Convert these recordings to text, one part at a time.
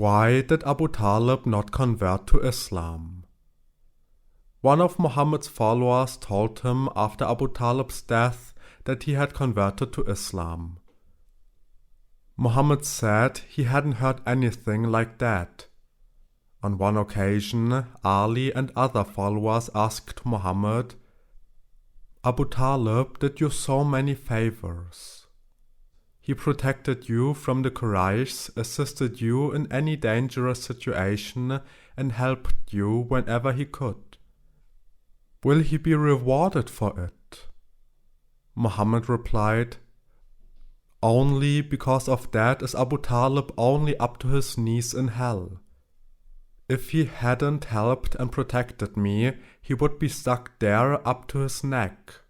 Why did Abu Talib not convert to Islam? One of Muhammad's followers told him after Abu Talib's death that he had converted to Islam. Muhammad said he hadn't heard anything like that. On one occasion, Ali and other followers asked Muhammad, "Abu Talib did you so many favors. He protected you from the Quraysh, assisted you in any dangerous situation, and helped you whenever he could. Will he be rewarded for it?" Muhammad replied, "Only because of that is Abu Talib only up to his knees in hell. If he hadn't helped and protected me, he would be stuck there up to his neck."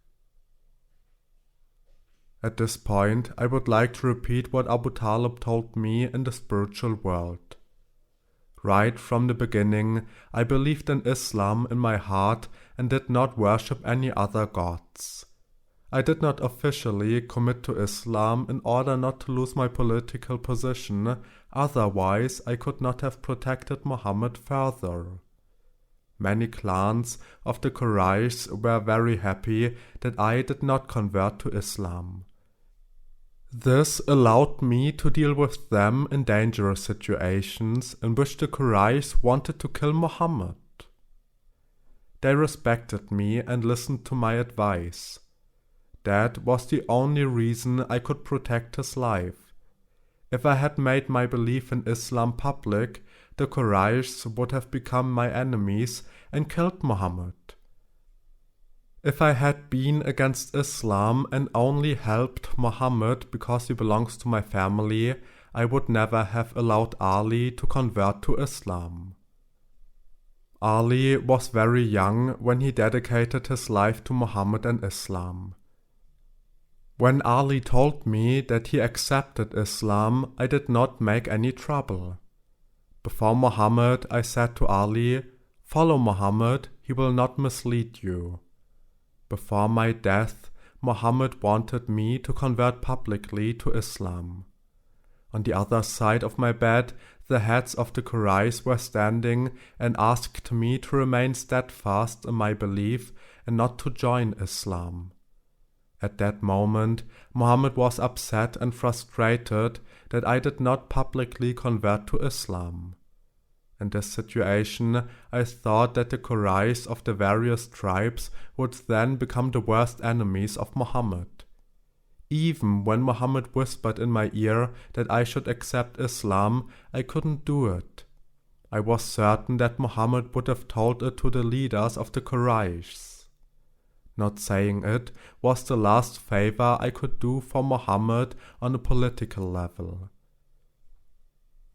At this point, I would like to repeat what Abu Talib told me in the spiritual world. Right from the beginning, I believed in Islam in my heart and did not worship any other gods. I did not officially commit to Islam in order not to lose my political position, otherwise I could not have protected Muhammad further. Many clans of the Quraysh were very happy that I did not convert to Islam. This allowed me to deal with them in dangerous situations in which the Quraysh wanted to kill Muhammad. They respected me and listened to my advice. That was the only reason I could protect his life. If I had made my belief in Islam public, the Quraysh would have become my enemies and killed Muhammad. If I had been against Islam and only helped Muhammad because he belongs to my family, I would never have allowed Ali to convert to Islam. Ali was very young when he dedicated his life to Muhammad and Islam. When Ali told me that he accepted Islam, I did not make any trouble. Before Muhammad, I said to Ali, "Follow Muhammad, he will not mislead you." Before my death, Muhammad wanted me to convert publicly to Islam. On the other side of my bed, the heads of the Quraysh were standing and asked me to remain steadfast in my belief and not to join Islam. At that moment, Muhammad was upset and frustrated that I did not publicly convert to Islam. In this situation, I thought that the Quraysh of the various tribes would then become the worst enemies of Muhammad. Even when Muhammad whispered in my ear that I should accept Islam, I couldn't do it. I was certain that Muhammad would have told it to the leaders of the Quraysh. Not saying it was the last favor I could do for Muhammad on a political level.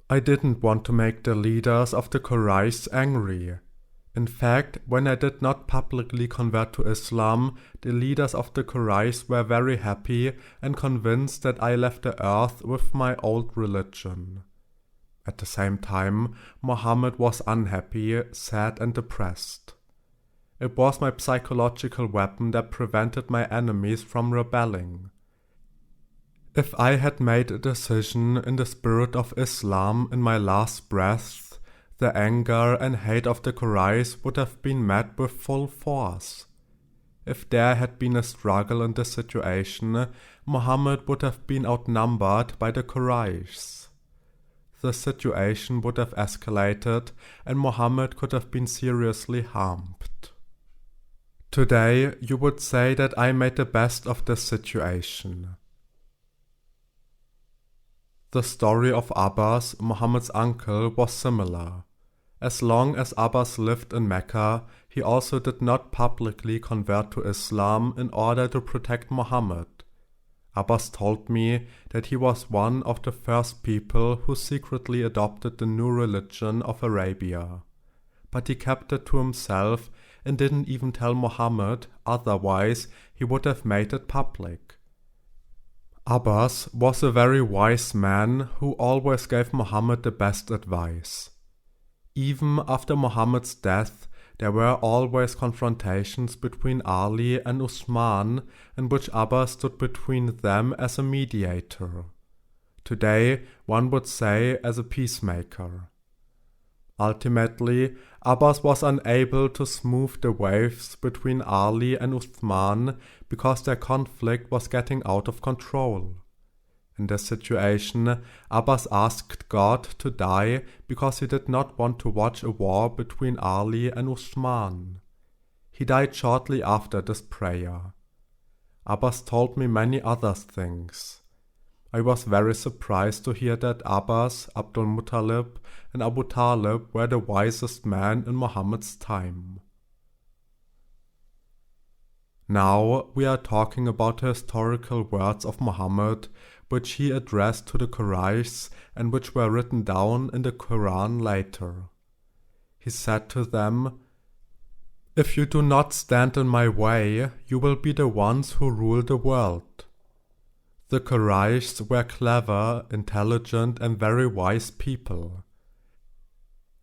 I didn't want to make the leaders of the Quraysh angry. In fact, when I did not publicly convert to Islam, the leaders of the Quraysh were very happy and convinced that I left the earth with my old religion. At the same time, Muhammad was unhappy, sad and depressed. It was my psychological weapon that prevented my enemies from rebelling. If I had made a decision in the spirit of Islam in my last breath, the anger and hate of the Quraysh would have been met with full force. If there had been a struggle in this situation, Muhammad would have been outnumbered by the Quraysh. The situation would have escalated and Muhammad could have been seriously harmed. Today, you would say that I made the best of this situation. The story of Abbas, Muhammad's uncle, was similar. As long as Abbas lived in Mecca, he also did not publicly convert to Islam in order to protect Muhammad. Abbas told me that he was one of the first people who secretly adopted the new religion of Arabia. But he kept it to himself and didn't even tell Muhammad, otherwise he would have made it public. Abbas was a very wise man who always gave Muhammad the best advice. Even after Muhammad's death, there were always confrontations between Ali and Usman, in which Abbas stood between them as a mediator. today one would say as a peacemaker. Ultimately, Abbas was unable to smooth the waves between Ali and Uthman because their conflict was getting out of control. In this situation, Abbas asked God to die because he did not want to watch a war between Ali and Uthman. He died shortly after this prayer. Abbas told me many other things. I was very surprised to hear that Abbas, Abdul Muttalib, and Abu Talib were the wisest men in Muhammad's time. Now we are talking about the historical words of Muhammad, which he addressed to the Quraysh and which were written down in the Quran later. He said to them, "If you do not stand in my way, you will be the ones who rule the world." The Quraysh were clever, intelligent, and very wise people.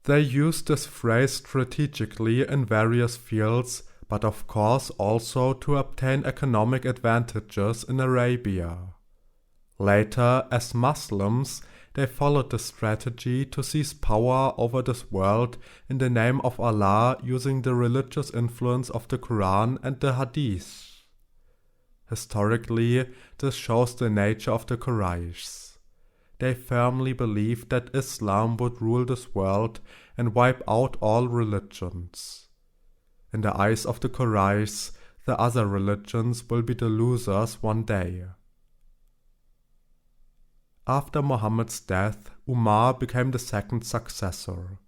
They used this phrase strategically in various fields, but of course also to obtain economic advantages in Arabia. Later, as Muslims, they followed the strategy to seize power over this world in the name of Allah using the religious influence of the Quran and the Hadith. Historically, this shows the nature of the Quraysh. They firmly believed that Islam would rule this world and wipe out all religions. In the eyes of the Quraysh, the other religions will be the losers one day. After Muhammad's death, Umar became the second successor.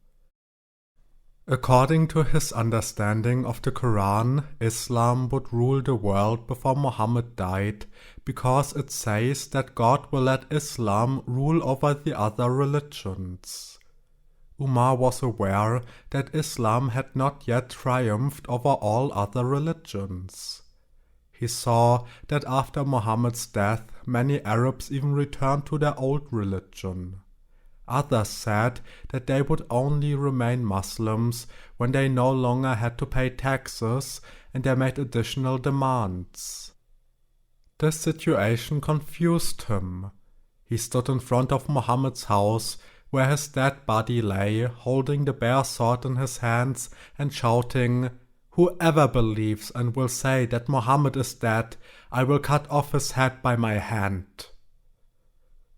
According to his understanding of the Quran, Islam would rule the world before Muhammad died because it says that God will let Islam rule over the other religions. Umar was aware that Islam had not yet triumphed over all other religions. He saw that after Muhammad's death, many Arabs even returned to their old religion. Others said that they would only remain Muslims when they no longer had to pay taxes and they made additional demands. This situation confused him. He stood in front of Muhammad's house, where his dead body lay, holding the bare sword in his hands and shouting, "Whoever believes and will say that Muhammad is dead, I will cut off his head by my hand."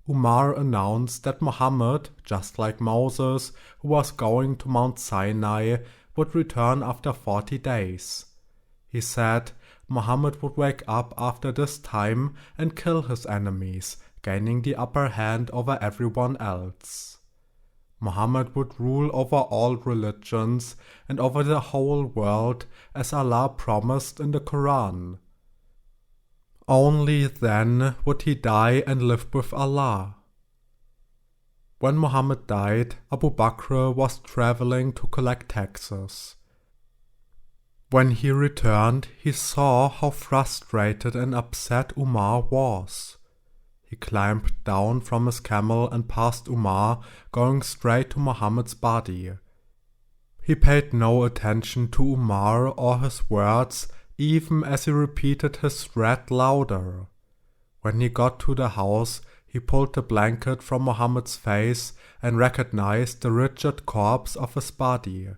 Umar announced that Muhammad, just like Moses, who was going to Mount Sinai, would return after 40 days. He said Muhammad would wake up after this time and kill his enemies, gaining the upper hand over everyone else. Muhammad would rule over all religions and over the whole world as Allah promised in the Quran. Only then would he die and live with Allah. When Muhammad died, Abu Bakr was traveling to collect taxes. When he returned, he saw how frustrated and upset Umar was. He climbed down from his camel and passed Umar, going straight to Muhammad's body. He paid no attention to Umar or his words, even as he repeated his threat louder. When he got to the house, he pulled the blanket from Muhammad's face and recognized the rigid corpse of his body.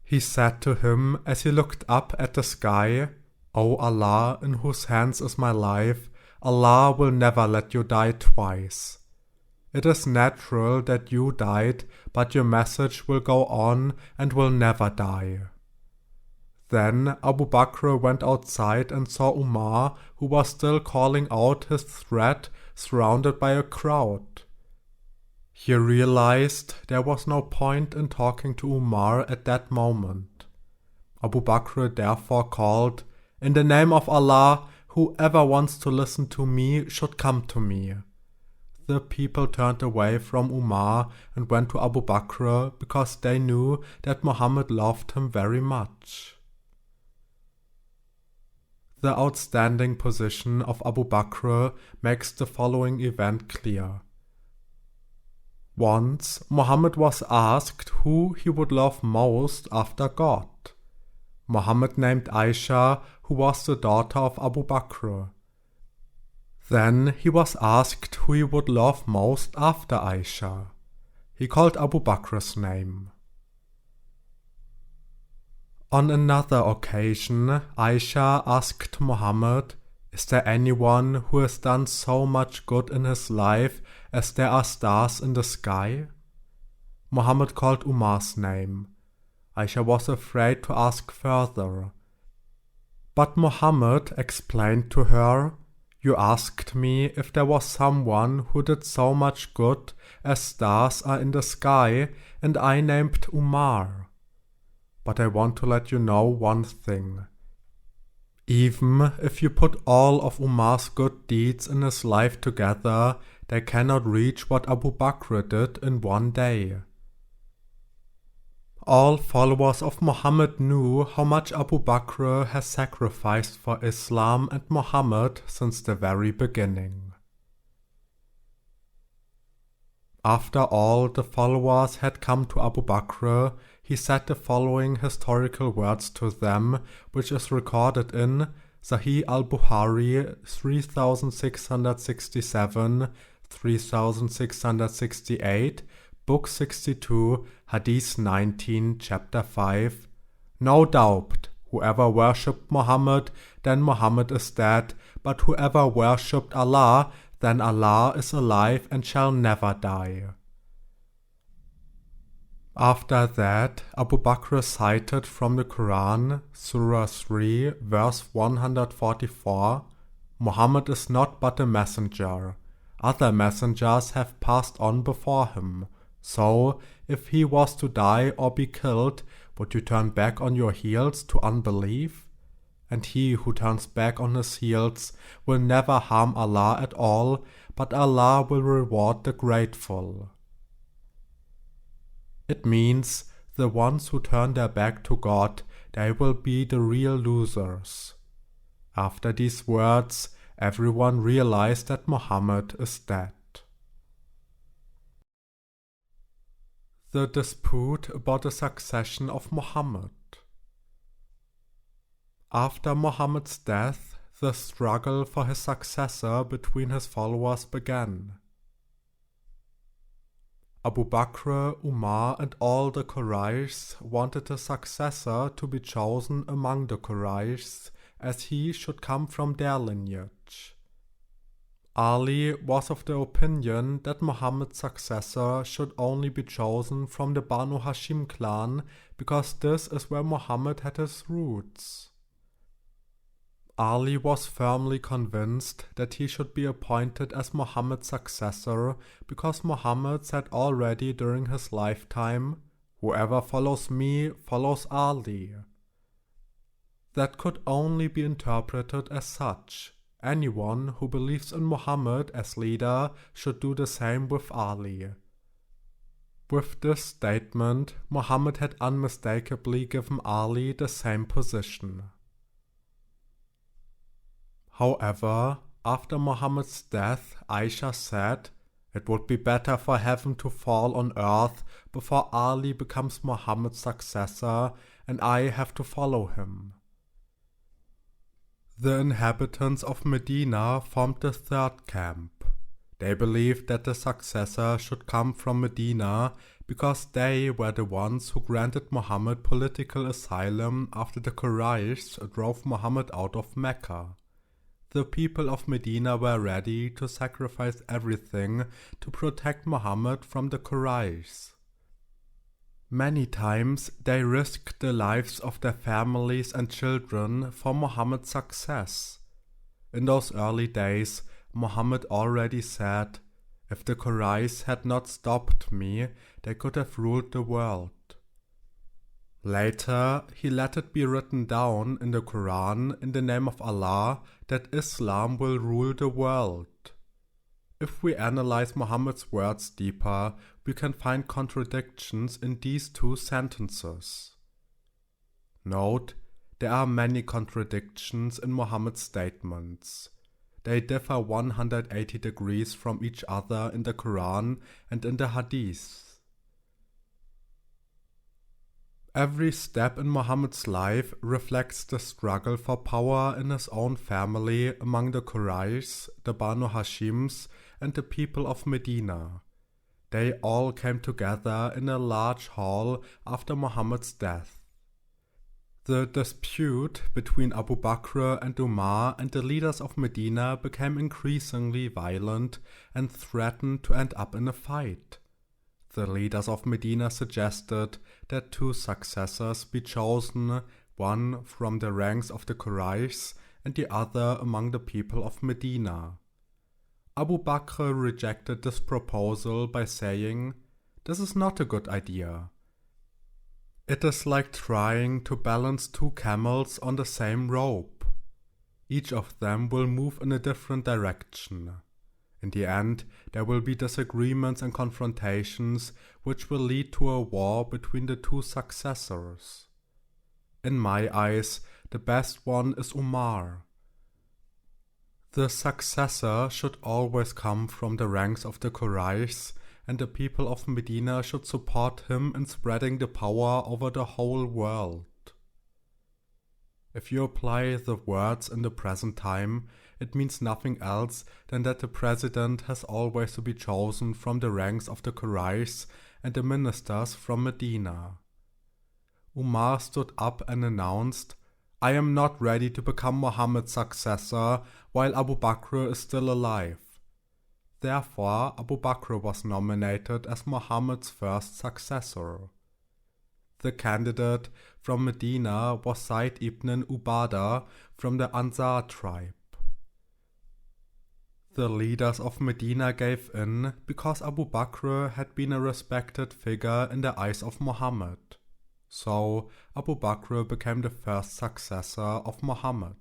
He said to him as he looked up at the sky, "O Allah, in whose hands is my life, Allah will never let you die twice. It is natural that you died, but your message will go on and will never die." Then Abu Bakr went outside and saw Umar, who was still calling out his threat, surrounded by a crowd. He realized there was no point in talking to Umar at that moment. Abu Bakr therefore called, "In the name of Allah, whoever wants to listen to me should come to me." The people turned away from Umar and went to Abu Bakr because they knew that Muhammad loved him very much. The outstanding position of Abu Bakr makes the following event clear. Once, Muhammad was asked who he would love most after God. Muhammad named Aisha, who was the daughter of Abu Bakr. Then he was asked who he would love most after Aisha. He called Abu Bakr's name. On another occasion, Aisha asked Mohammed, "Is there anyone who has done so much good in his life as there are stars in the sky?" Mohammed called Umar's name. Aisha was afraid to ask further. But Mohammed explained to her, "You asked me if there was someone who did so much good as stars are in the sky, and I named Umar. But I want to let you know one thing. Even if you put all of Umar's good deeds in his life together, they cannot reach what Abu Bakr did in one day." All followers of Muhammad knew how much Abu Bakr has sacrificed for Islam and Muhammad since the very beginning. After all the followers had come to Abu Bakr, he said the following historical words to them, which is recorded in Sahih al-Bukhari 3667, 3668, Book 62, Hadith 19, Chapter 5. "No doubt, whoever worshipped Muhammad, then Muhammad is dead, but whoever worshipped Allah, then Allah is alive and shall never die." After that, Abu Bakr cited from the Quran, Surah 3, verse 144, "Muhammad is not but a messenger. Other messengers have passed on before him. So, if he was to die or be killed, would you turn back on your heels to unbelief? And he who turns back on his heels will never harm Allah at all, but Allah will reward the grateful." It means the ones who turn their back to God, they will be the real losers. After these words, everyone realized that Muhammad is dead. The dispute about the succession of Muhammad. After Muhammad's death, the struggle for his successor between his followers began. Abu Bakr, Umar, and all the Quraysh wanted a successor to be chosen among the Quraysh, as he should come from their lineage. Ali was of the opinion that Muhammad's successor should only be chosen from the Banu Hashim clan, because this is where Muhammad had his roots. Ali was firmly convinced that he should be appointed as Muhammad's successor, because Muhammad said already during his lifetime, "Whoever follows me follows Ali." That could only be interpreted as such. Anyone who believes in Muhammad as leader should do the same with Ali. With this statement, Muhammad had unmistakably given Ali the same position. However, after Muhammad's death, Aisha said, "It would be better for heaven to fall on earth before Ali becomes Muhammad's successor, and I have to follow him." The inhabitants of Medina formed the third camp. They believed that the successor should come from Medina because they were the ones who granted Muhammad political asylum after the Quraysh drove Muhammad out of Mecca. The people of Medina were ready to sacrifice everything to protect Muhammad from the Quraysh. Many times they risked the lives of their families and children for Muhammad's success. In those early days, Muhammad already said, "If the Quraysh had not stopped me, they could have ruled the world." Later, he let it be written down in the Quran in the name of Allah that Islam will rule the world. If we analyze Muhammad's words deeper, we can find contradictions in these two sentences. Note, there are many contradictions in Muhammad's statements. They differ 180 degrees from each other in the Quran and in the Hadith. Every step in Muhammad's life reflects the struggle for power in his own family among the Quraysh, the Banu Hashims, and the people of Medina. They all came together in a large hall after Muhammad's death. The dispute between Abu Bakr and Umar and the leaders of Medina became increasingly violent and threatened to end up in a fight. The leaders of Medina suggested that 2 successors be chosen, one from the ranks of the Quraysh and the other among the people of Medina. Abu Bakr rejected this proposal by saying, "This is not a good idea. It is like trying to balance 2 camels on the same rope. Each of them will move in a different direction. In the end, there will be disagreements and confrontations which will lead to a war between the 2 successors. In my eyes, the best one is Umar. The successor should always come from the ranks of the Quraysh, and the people of Medina should support him in spreading the power over the whole world." If you apply the words in the present time, it means nothing else than that the president has always to be chosen from the ranks of the Quraysh and the ministers from Medina. Umar stood up and announced, "I am not ready to become Muhammad's successor while Abu Bakr is still alive." Therefore, Abu Bakr was nominated as Muhammad's first successor. The candidate from Medina was Zayd ibn Ubadah from the Ansar tribe. The leaders of Medina gave in because Abu Bakr had been a respected figure in the eyes of Muhammad. So, Abu Bakr became the first successor of Muhammad.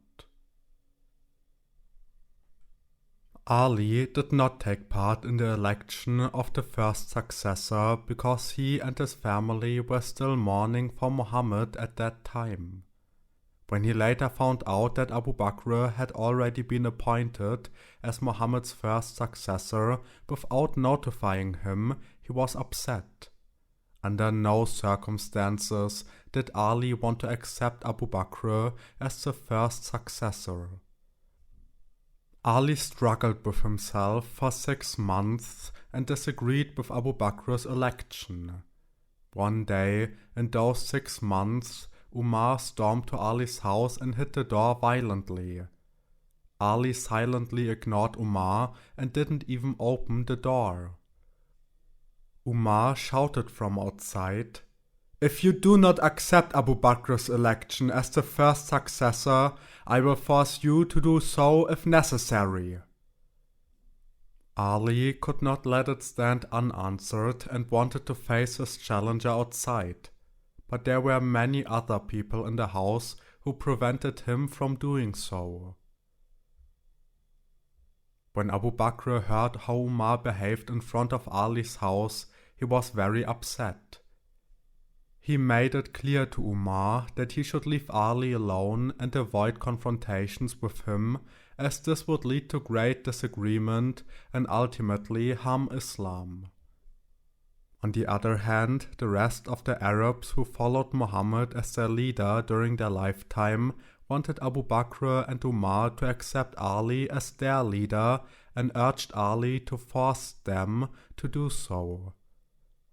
Ali did not take part in the election of the first successor because he and his family were still mourning for Muhammad at that time. When he later found out that Abu Bakr had already been appointed as Muhammad's first successor without notifying him, he was upset. Under no circumstances did Ali want to accept Abu Bakr as the first successor. Ali struggled with himself for 6 months and disagreed with Abu Bakr's election. One day, in those 6 months, Umar stormed to Ali's house and hit the door violently. Ali silently ignored Umar and didn't even open the door. Umar shouted from outside, "If you do not accept Abu Bakr's election as the first successor, I will force you to do so if necessary." Ali could not let it stand unanswered and wanted to face his challenger outside, but there were many other people in the house who prevented him from doing so. When Abu Bakr heard how Umar behaved in front of Ali's house, he was very upset. He made it clear to Umar that he should leave Ali alone and avoid confrontations with him, as this would lead to great disagreement and ultimately harm Islam. On the other hand, the rest of the Arabs who followed Muhammad as their leader during their lifetime wanted Abu Bakr and Umar to accept Ali as their leader and urged Ali to force them to do so.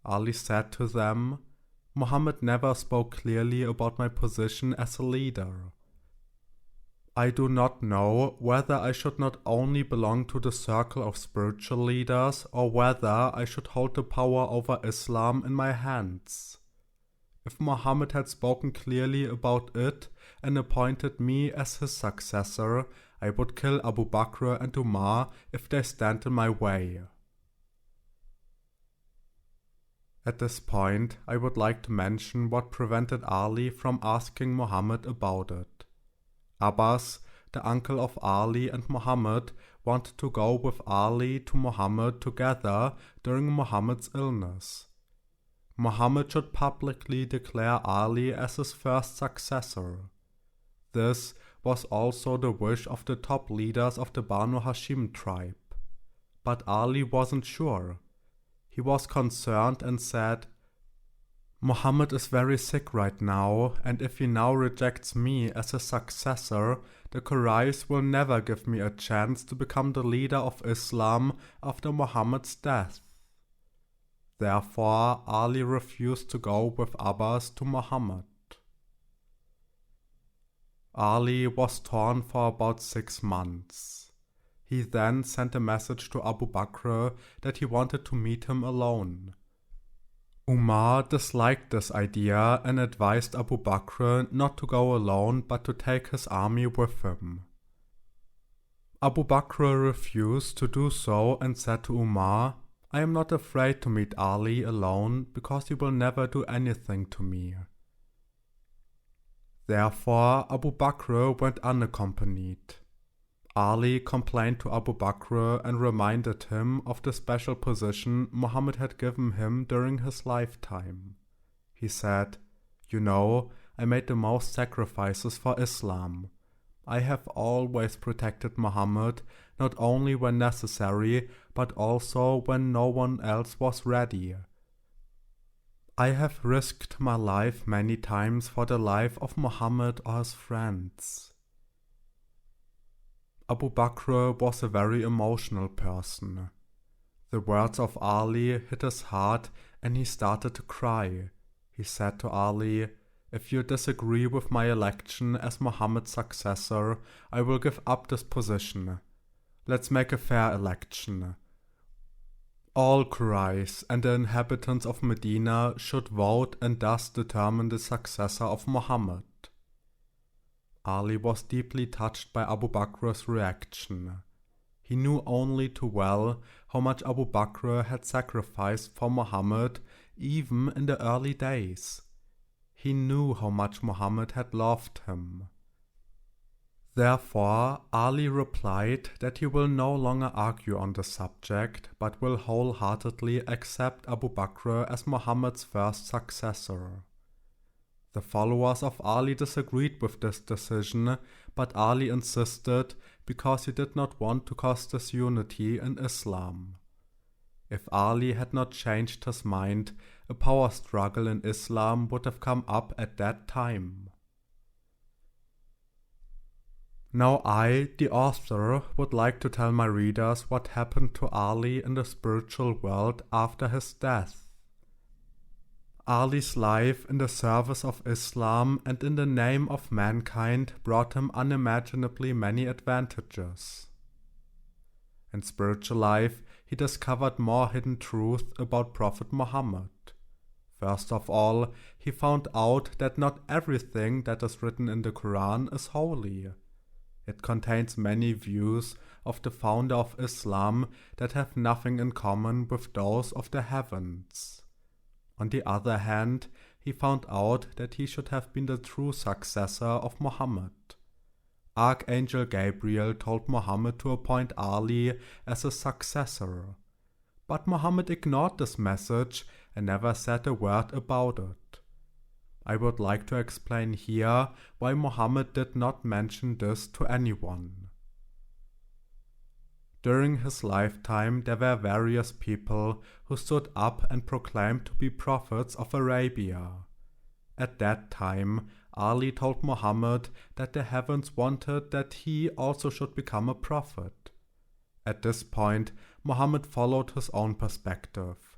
Ali said to them, "Muhammad never spoke clearly about my position as a leader. I do not know whether I should not only belong to the circle of spiritual leaders or whether I should hold the power over Islam in my hands. If Muhammad had spoken clearly about it and appointed me as his successor, I would kill Abu Bakr and Umar if they stand in my way." At this point, I would like to mention what prevented Ali from asking Muhammad about it. Abbas, the uncle of Ali and Muhammad, wanted to go with Ali to Muhammad together during Muhammad's illness. Muhammad should publicly declare Ali as his first successor. This was also the wish of the top leaders of the Banu Hashim tribe. But Ali wasn't sure. He was concerned and said, Mohammed is very sick right now, and if he now rejects me as his successor, the Quraysh will never give me a chance to become the leader of Islam after Muhammad's death. Therefore, Ali refused to go with Abbas to Muhammad. Ali was torn for about 6 months. He then sent a message to Abu Bakr that he wanted to meet him alone. Umar disliked this idea and advised Abu Bakr not to go alone but to take his army with him. Abu Bakr refused to do so and said to Umar, "I am not afraid to meet Ali alone because he will never do anything to me." Therefore, Abu Bakr went unaccompanied. Ali complained to Abu Bakr and reminded him of the special position Muhammad had given him during his lifetime. He said, "You know, I made the most sacrifices for Islam. I have always protected Muhammad, not only when necessary, but also when no one else was ready. I have risked my life many times for the life of Muhammad or his friends." Abu Bakr was a very emotional person. The words of Ali hit his heart and he started to cry. He said to Ali, "If you disagree with my election as Muhammad's successor, I will give up this position. Let's make a fair election. All Quraysh and the inhabitants of Medina should vote and thus determine the successor of Muhammad." Ali was deeply touched by Abu Bakr's reaction. He knew only too well how much Abu Bakr had sacrificed for Muhammad even in the early days. He knew how much Muhammad had loved him. Therefore, Ali replied that he will no longer argue on the subject, but will wholeheartedly accept Abu Bakr as Muhammad's first successor. The followers of Ali disagreed with this decision, but Ali insisted because he did not want to cause disunity in Islam. If Ali had not changed his mind, a power struggle in Islam would have come up at that time. Now I, the author, would like to tell my readers what happened to Ali in the spiritual world after his death. Ali's life in the service of Islam and in the name of mankind brought him unimaginably many advantages. In spiritual life, he discovered more hidden truth about Prophet Muhammad. First of all, he found out that not everything that is written in the Quran is holy. It contains many views of the founder of Islam that have nothing in common with those of the heavens. On the other hand, he found out that he should have been the true successor of Muhammad. Archangel Gabriel told Muhammad to appoint Ali as his successor. But Muhammad ignored this message and never said a word about it. I would like to explain here why Muhammad did not mention this to anyone. During his lifetime, there were various people who stood up and proclaimed to be prophets of Arabia. At that time, Ali told Muhammad that the heavens wanted that he also should become a prophet. At this point, Muhammad followed his own perspective.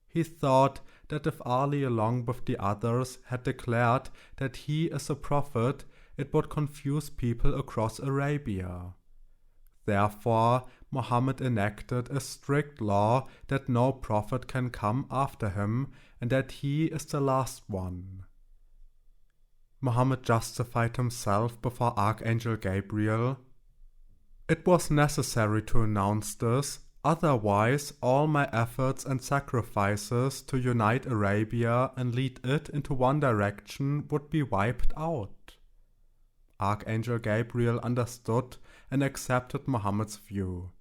He thought that if Ali along with the others had declared that he is a prophet, it would confuse people across Arabia. Therefore, Muhammad enacted a strict law that no prophet can come after him and that he is the last one. Muhammad justified himself before Archangel Gabriel. It was necessary to announce this, otherwise all my efforts and sacrifices to unite Arabia and lead it into one direction would be wiped out. Archangel Gabriel understood and accepted Muhammad's view.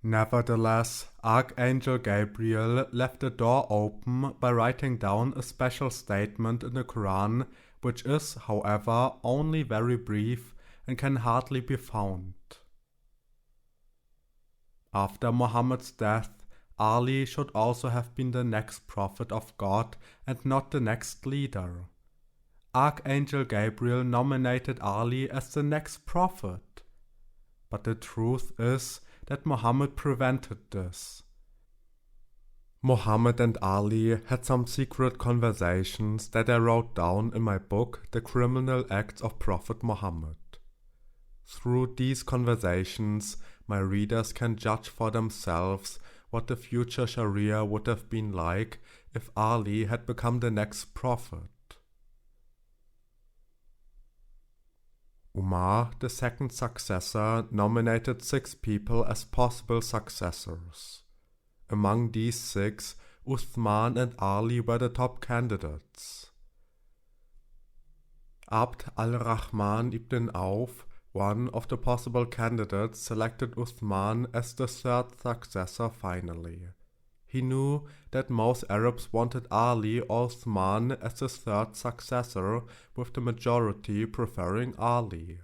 Nevertheless, Archangel Gabriel left the door open by writing down a special statement in the Quran, which is, however, only very brief and can hardly be found. After Muhammad's death, Ali should also have been the next prophet of God and not the next leader. Archangel Gabriel nominated Ali as the next prophet. But the truth is that Muhammad prevented this. Muhammad and Ali had some secret conversations that I wrote down in my book, The Criminal Acts of Prophet Muhammad. Through these conversations, my readers can judge for themselves what the future Sharia would have been like if Ali had become the next prophet. Umar, the second successor, nominated 6 people as possible successors. Among these 6, Uthman and Ali were the top candidates. Abd al-Rahman ibn Auf, one of the possible candidates, selected Uthman as the 3rd successor finally. He knew that most Arabs wanted Ali or Uthman as the 3rd successor, with the majority preferring Ali.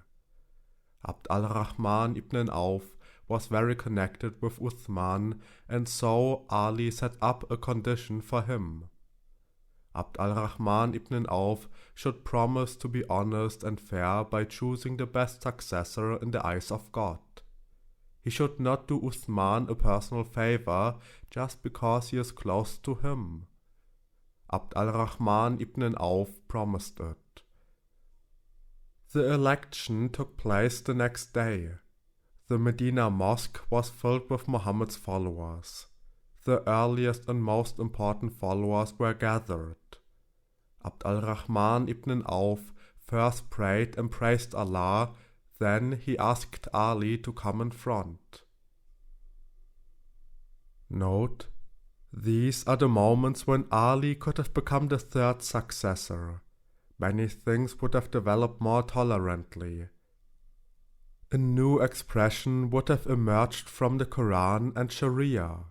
Abd al-Rahman ibn Auf was very connected with Uthman, and so Ali set up a condition for him. Abd al-Rahman ibn Auf should promise to be honest and fair by choosing the best successor in the eyes of God. He should not do Uthman a personal favor just because he is close to him. Abd al-Rahman ibn Auf promised it. The election took place the next day. The Medina mosque was filled with Muhammad's followers. The earliest and most important followers were gathered. Abd al-Rahman ibn Auf first prayed and praised Allah. Then he asked Ali to come in front. Note, these are the moments when Ali could have become the 3rd successor. Many things would have developed more tolerantly. A new expression would have emerged from the Quran and Sharia.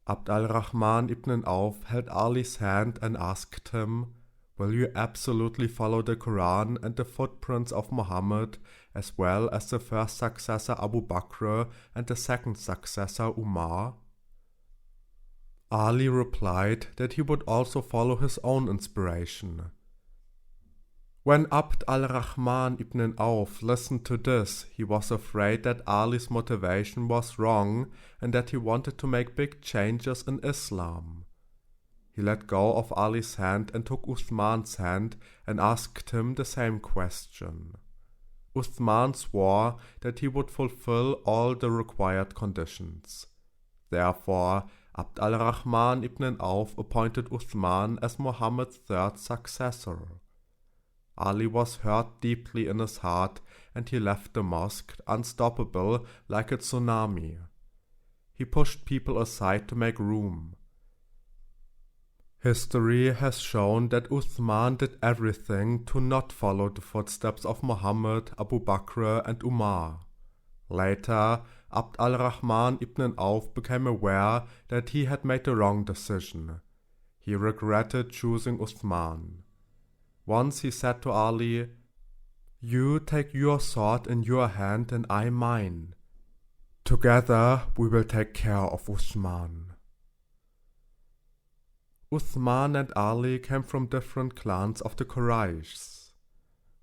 Abd al-Rahman ibn Auf held Ali's hand and asked him, "Will you absolutely follow the Quran and the footprints of Muhammad, as well as the 1st successor Abu Bakr and the 2nd successor Umar?" Ali replied that he would also follow his own inspiration. When Abd al-Rahman ibn Auf listened to this, he was afraid that Ali's motivation was wrong and that he wanted to make big changes in Islam. He let go of Ali's hand and took Uthman's hand and asked him the same question. Uthman swore that he would fulfill all the required conditions. Therefore, Abd al-Rahman ibn Auf appointed Uthman as Muhammad's 3rd successor. Ali was hurt deeply in his heart, and he left the mosque unstoppable like a tsunami. He pushed people aside to make room. History has shown that Uthman did everything to not follow the footsteps of Muhammad, Abu Bakr and Umar. Later, Abd al-Rahman ibn Auf became aware that he had made the wrong decision. He regretted choosing Uthman. Once he said to Ali, "You take your sword in your hand and I mine. Together we will take care of Uthman." Uthman and Ali came from different clans of the Qurayshs.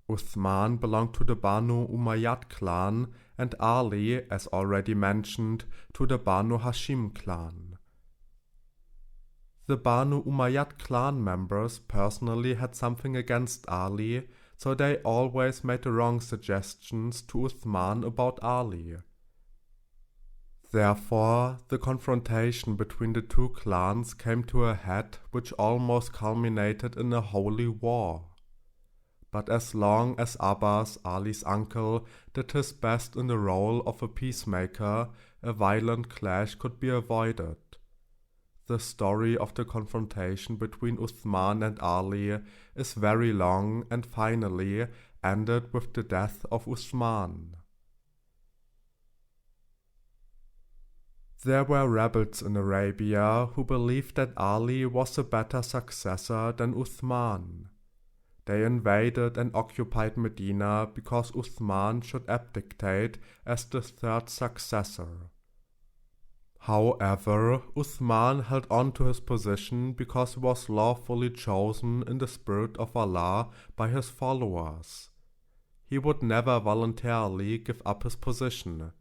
Uthman belonged to the Banu Umayyad clan and Ali, as already mentioned, to the Banu Hashim clan. The Banu Umayyad clan members personally had something against Ali, so they always made the wrong suggestions to Uthman about Ali. Therefore, the confrontation between the 2 clans came to a head which almost culminated in a holy war. But as long as Abbas, Ali's uncle, did his best in the role of a peacemaker, a violent clash could be avoided. The story of the confrontation between Uthman and Ali is very long and finally ended with the death of Uthman. There were rebels in Arabia who believed that Ali was a better successor than Uthman. They invaded and occupied Medina because Uthman should abdicate as the 3rd successor. However, Uthman held on to his position because he was lawfully chosen in the spirit of Allah by his followers. He would never voluntarily give up his position.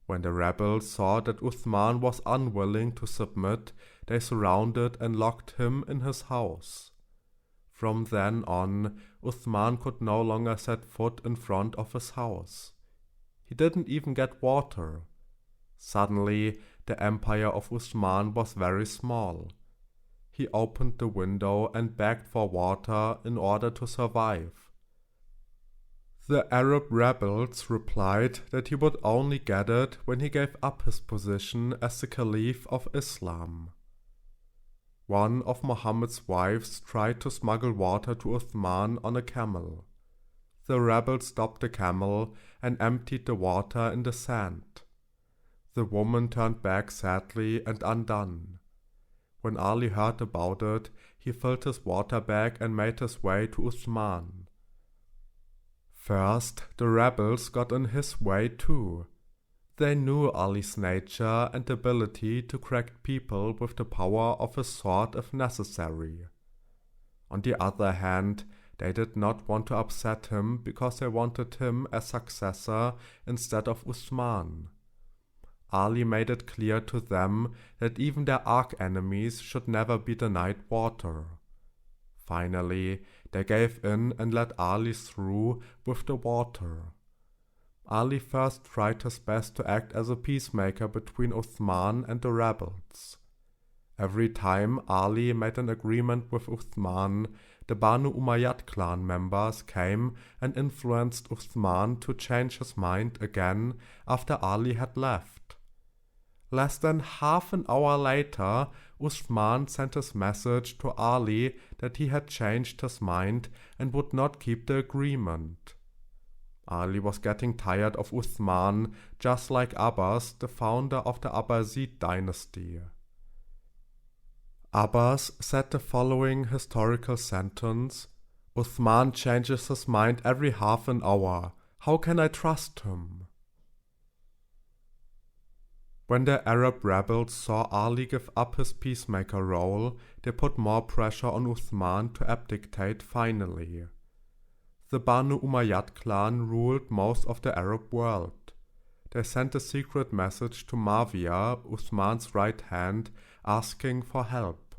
When the rebels saw that Uthman was unwilling to submit, they surrounded and locked him in his house. From then on, Uthman could no longer set foot in front of his house. He didn't even get water. Suddenly, the empire of Uthman was very small. He opened the window and begged for water in order to survive. The Arab rebels replied that he would only get it when he gave up his position as the Caliph of Islam. One of Muhammad's wives tried to smuggle water to Uthman on a camel. The rebels stopped the camel and emptied the water in the sand. The woman turned back sadly and undone. When Ali heard about it, he filled his water bag and made his way to Uthman. First, the rebels got in his way too. They knew Ali's nature and ability to correct people with the power of his sword if necessary. On the other hand, they did not want to upset him because they wanted him as successor instead of Uthman. Ali made it clear to them that even their arch-enemies should never be denied water. Finally, they gave in and let Ali through with the water. Ali first tried his best to act as a peacemaker between Uthman and the rebels. Every time Ali made an agreement with Uthman, the Banu Umayyad clan members came and influenced Uthman to change his mind again after Ali had left. Less than half an hour later, Uthman sent his message to Ali that he had changed his mind and would not keep the agreement. Ali was getting tired of Uthman, just like Abbas, the founder of the Abbasid dynasty. Abbas said the following historical sentence: "Uthman changes his mind every half an hour. How can I trust him?" When the Arab rebels saw Ali give up his peacemaker role, they put more pressure on Uthman to abdicate finally. The Banu Umayyad clan ruled most of the Arab world. They sent a secret message to Muawiyah, Uthman's right hand, asking for help.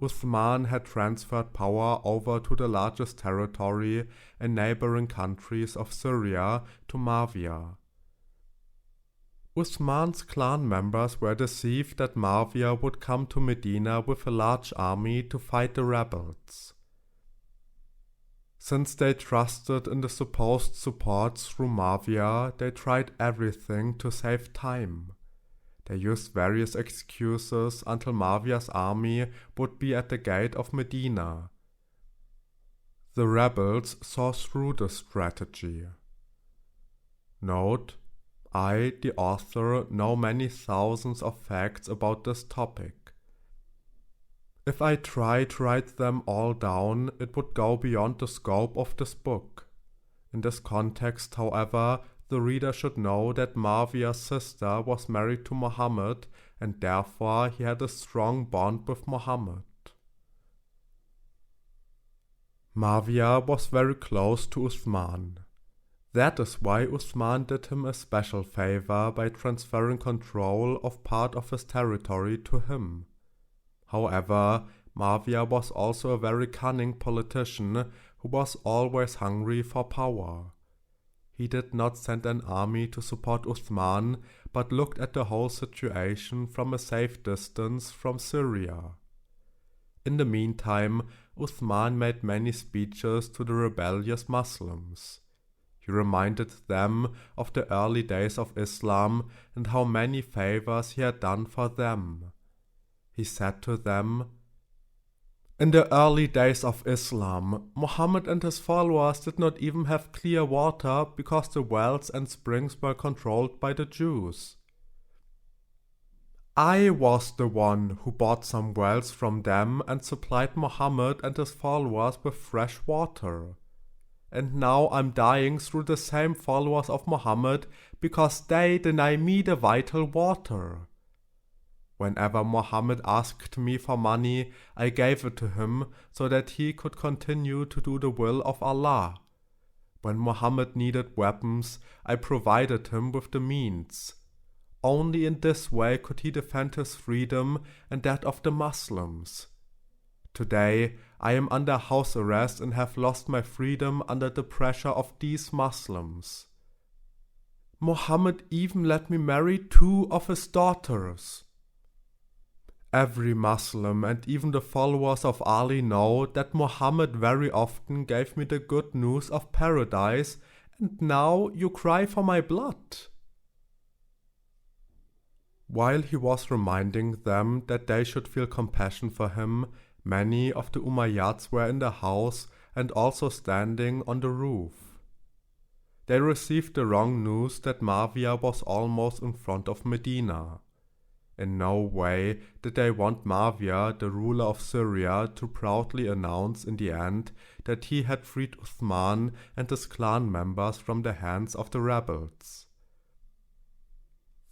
Uthman had transferred power over to the largest territory and neighboring countries of Syria to Muawiyah. Uthman's clan members were deceived that Muawiyah would come to Medina with a large army to fight the rebels. Since they trusted in the supposed support through Muawiyah, they tried everything to save time. They used various excuses until Muawiyah's army would be at the gate of Medina. The rebels saw through the strategy. Note: I, the author, know many thousands of facts about this topic. If I try to write them all down, it would go beyond the scope of this book. In this context, however, the reader should know that Muawiyah's sister was married to Mohammed, and therefore he had a strong bond with Mohammed. Muawiyah was very close to Uthman. That is why Uthman did him a special favor by transferring control of part of his territory to him. However, Muawiyah was also a very cunning politician who was always hungry for power. He did not send an army to support Uthman, but looked at the whole situation from a safe distance from Syria. In the meantime, Uthman made many speeches to the rebellious Muslims. He reminded them of the early days of Islam and how many favors he had done for them. He said to them, "In the early days of Islam, Muhammad and his followers did not even have clear water because the wells and springs were controlled by the Jews. I was the one who bought some wells from them and supplied Muhammad and his followers with fresh water. And now I'm dying through the same followers of Muhammad because they deny me the vital water. Whenever Mohammed asked me for money, I gave it to him so that he could continue to do the will of Allah. When Mohammed needed weapons, I provided him with the means. Only in this way could he defend his freedom and that of the Muslims. Today, I am under house arrest and have lost my freedom under the pressure of these Muslims. Mohammed even let me marry 2 of his daughters. Every Muslim and even the followers of Ali know that Mohammed very often gave me the good news of paradise, and now you cry for my blood. While he was reminding them that they should feel compassion for him, many of the Umayyads were in the house and also standing on the roof. They received the wrong news that Muawiyah was almost in front of Medina. In no way did they want Muawiyah, the ruler of Syria, to proudly announce in the end that he had freed Uthman and his clan members from the hands of the rebels.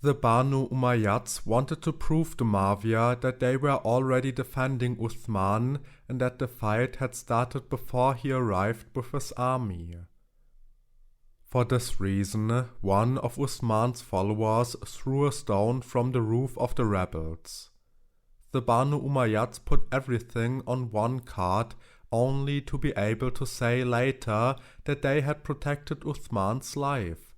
The Banu Umayyads wanted to prove to Muawiyah that they were already defending Uthman and that the fight had started before he arrived with his army. For this reason, one of Uthman's followers threw a stone from the roof of the rebels. The Banu Umayyads put everything on one cart only to be able to say later that they had protected Uthman's life.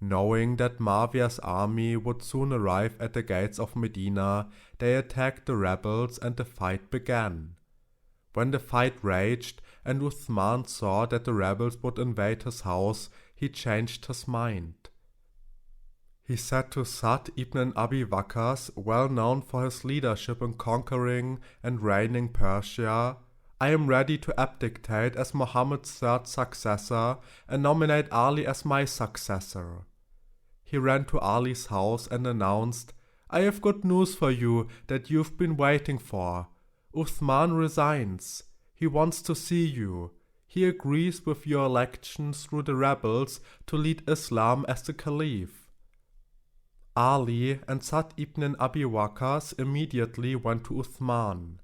Knowing that Muawiyah's army would soon arrive at the gates of Medina, they attacked the rebels and the fight began. When the fight raged and Uthman saw that the rebels would invade his house, he changed his mind. He said to Sa'd ibn Abi Waqqas, well known for his leadership in conquering and reigning Persia, I am ready to abdicate as Muhammad's 3rd successor and nominate Ali as my successor. He ran to Ali's house and announced, I have good news for you that you've been waiting for. Uthman resigns. He wants to see you. He agrees with your election through the rebels to lead Islam as the Caliph. Ali and Sa'd ibn Abi Waqqas immediately went to Uthman.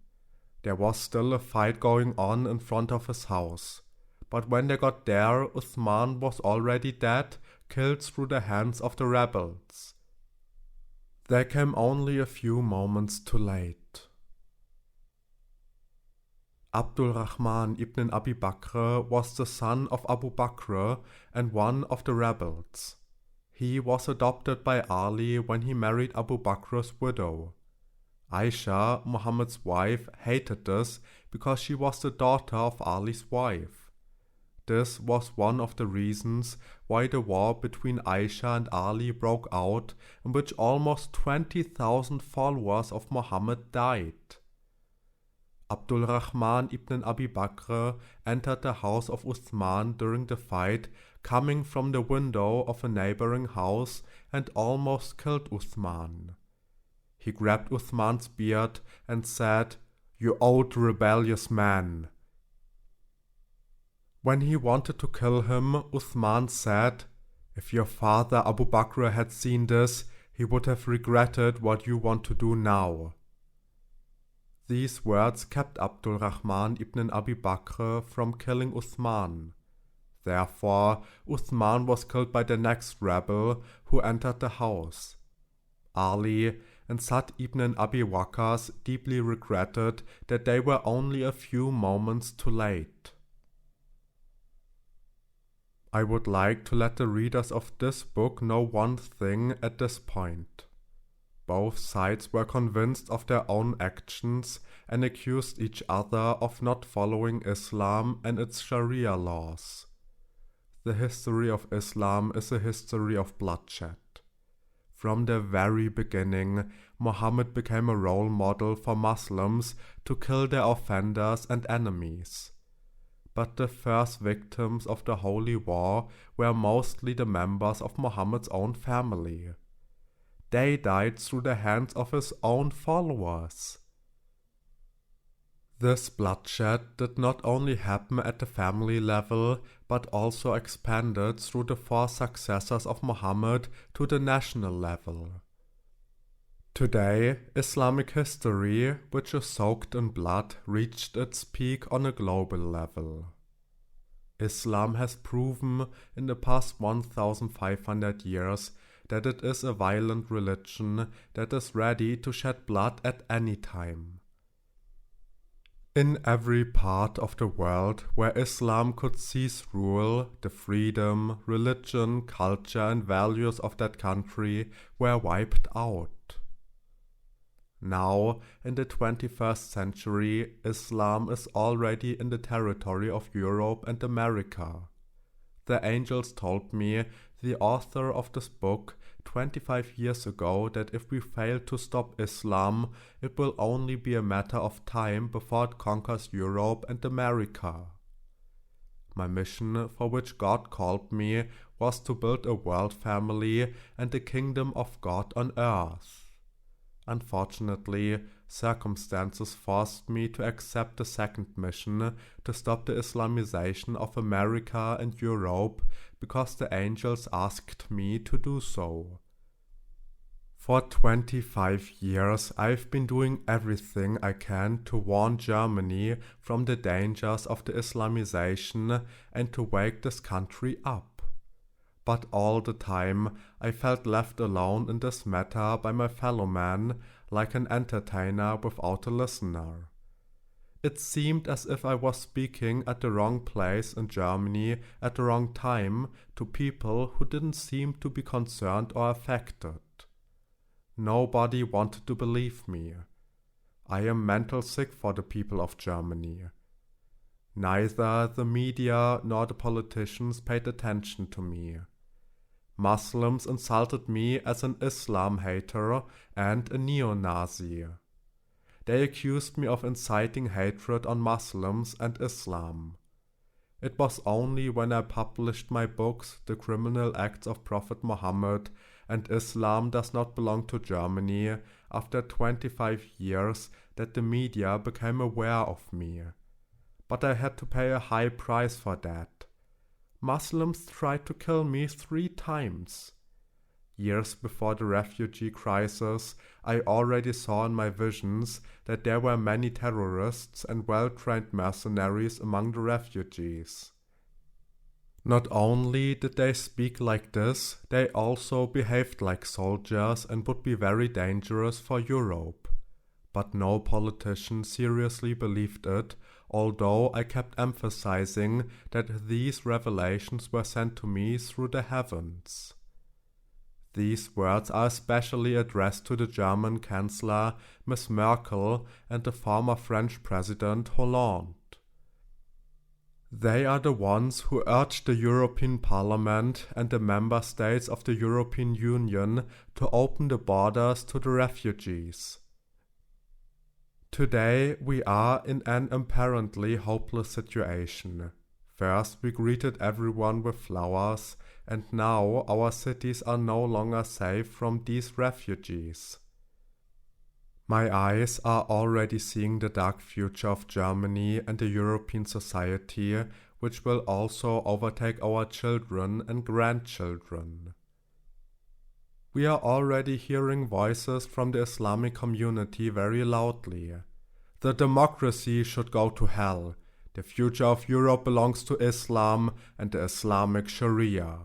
There was still a fight going on in front of his house, but when they got there, Uthman was already dead, killed through the hands of the rebels. They came only a few moments too late. Abdul Rahman ibn Abi Bakr was the son of Abu Bakr and one of the rebels. He was adopted by Ali when he married Abu Bakr's widow. Aisha, Muhammad's wife, hated this because she was the daughter of Ali's wife. This was one of the reasons why the war between Aisha and Ali broke out, in which almost 20,000 followers of Muhammad died. Abdul Rahman ibn Abi Bakr entered the house of Uthman during the fight, coming from the window of a neighboring house, and almost killed Uthman. He grabbed Uthman's beard and said, "You old rebellious man." When he wanted to kill him, Uthman said, "If your father Abu Bakr had seen this, he would have regretted what you want to do now." These words kept Abdul Rahman ibn Abi Bakr from killing Uthman. Therefore, Uthman was killed by the next rebel who entered the house. Ali and Sa'd ibn Abi Waqqas deeply regretted that they were only a few moments too late. I would like to let the readers of this book know one thing at this point. Both sides were convinced of their own actions and accused each other of not following Islam and its Sharia laws. The history of Islam is a history of bloodshed. From the very beginning, Muhammad became a role model for Muslims to kill their offenders and enemies. But the first victims of the holy war were mostly the members of Muhammad's own family. They died through the hands of his own followers. This bloodshed did not only happen at the family level, but also expanded through the 4 successors of Muhammad to the national level. Today, Islamic history, which is soaked in blood, reached its peak on a global level. Islam has proven in the past 1,500 years that it is a violent religion that is ready to shed blood at any time. In every part of the world where Islam could seize rule, the freedom, religion, culture and values of that country were wiped out. Now, in the 21st century, Islam is already in the territory of Europe and America. The angels told me, the author of this book, 25 years ago, that if we fail to stop Islam, it will only be a matter of time before it conquers Europe and America. My mission, for which God called me, was to build a world family and the kingdom of God on earth. Unfortunately, circumstances forced me to accept the second mission to stop the Islamization of America and Europe because the angels asked me to do so. For 25 years, I've been doing everything I can to warn Germany from the dangers of the Islamization and to wake this country up. But all the time, I felt left alone in this matter by my fellow man, like an entertainer without a listener. It seemed as if I was speaking at the wrong place in Germany at the wrong time to people who didn't seem to be concerned or affected. Nobody wanted to believe me. I am mental sick for the people of Germany. Neither the media nor the politicians paid attention to me. Muslims insulted me as an Islam hater and a neo-Nazi. They accused me of inciting hatred on Muslims and Islam. It was only when I published my books, The Criminal Acts of Prophet Mohammed and Islam Does Not Belong to Germany, after 25 years, that the media became aware of me. But I had to pay a high price for that. Muslims tried to kill me 3 times. Years before the refugee crisis, I already saw in my visions that there were many terrorists and well-trained mercenaries among the refugees. Not only did they speak like this, they also behaved like soldiers and would be very dangerous for Europe. But no politician seriously believed it, although I kept emphasizing that these revelations were sent to me through the heavens. These words are especially addressed to the German Chancellor, Miss Merkel, and the former French President, Hollande. They are the ones who urged the European Parliament and the member states of the European Union to open the borders to the refugees. Today we are in an apparently hopeless situation. First we greeted everyone with flowers, and now our cities are no longer safe from these refugees. My eyes are already seeing the dark future of Germany and the European society, which will also overtake our children and grandchildren. We are already hearing voices from the Islamic community very loudly. The democracy should go to hell. The future of Europe belongs to Islam and the Islamic Sharia.